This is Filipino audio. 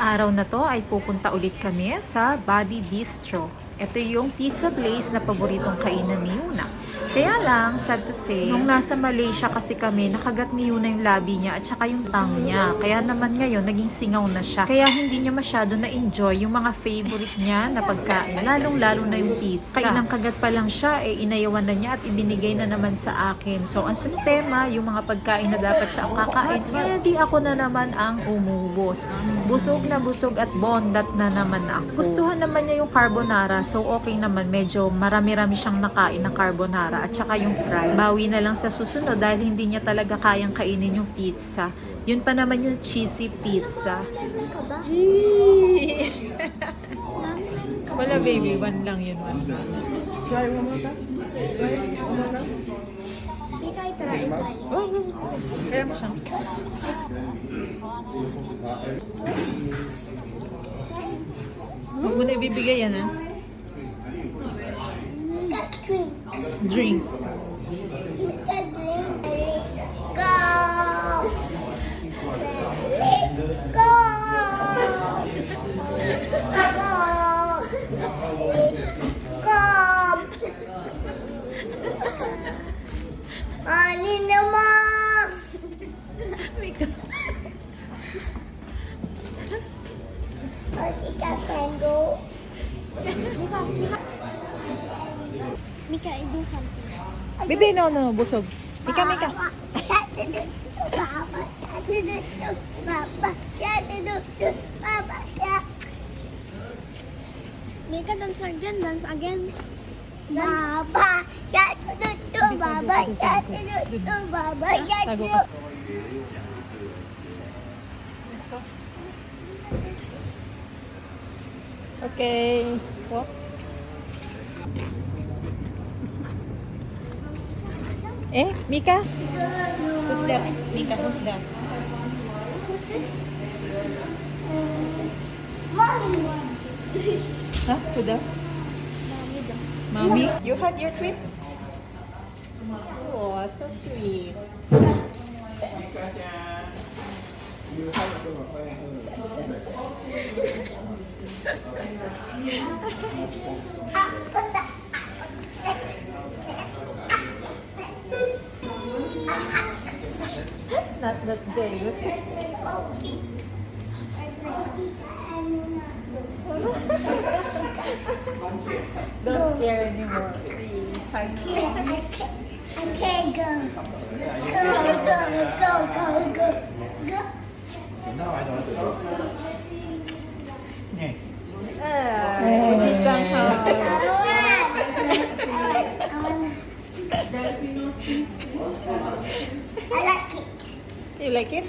Araw na to ay pupunta ulit kami sa Buddy Bistro. Ito yung pizza place na paboritong kainan ni Yuna. Kaya lang, sad to say, nung nasa Malaysia kasi kami, nakagat ni Yuna yung labi niya at saka yung tongue niya. Kaya naman ngayon, naging singaw na siya. Kaya hindi niya masyado na-enjoy yung mga favorite niya na pagkain, lalong-lalo na yung pizza. Kaya nang kagat pa lang siya, inayawan na niya at ibinigay na naman sa akin. So, ang sistema, yung mga pagkain na dapat siya ang kakain, di ako na naman ang umubos. Busog na busog at bondat na naman ako. Gustuhan naman niya yung carbonara, so okay naman. Medyo marami-rami siyang nakain na carbonara at saka yung fries. Bawi na lang sa susunod dahil hindi niya talaga kayang kainin yung pizza. Yun pa naman yung cheesy pizza. Wala baby, one lang yun. Try one more time. Try one more time. Kaya mo siyang. Huwag mo na ibibigay yan, ha? Drink. Ani naman! Mika can go. Mika, do something. Bibi, no, busog. Mika. Mika, dance again, dance again. Baba, Baba, Baba, Tago ka. Okay. Walk. Mika? Who's that? Mika, who's that? Who's this? Mommy. Huh? Who that? Mommy? You had your treat? Oh, so sweet. Not that David. Don't care anymore. I can't go. Go. Now I know what to do. Yeah. I like it. You like it?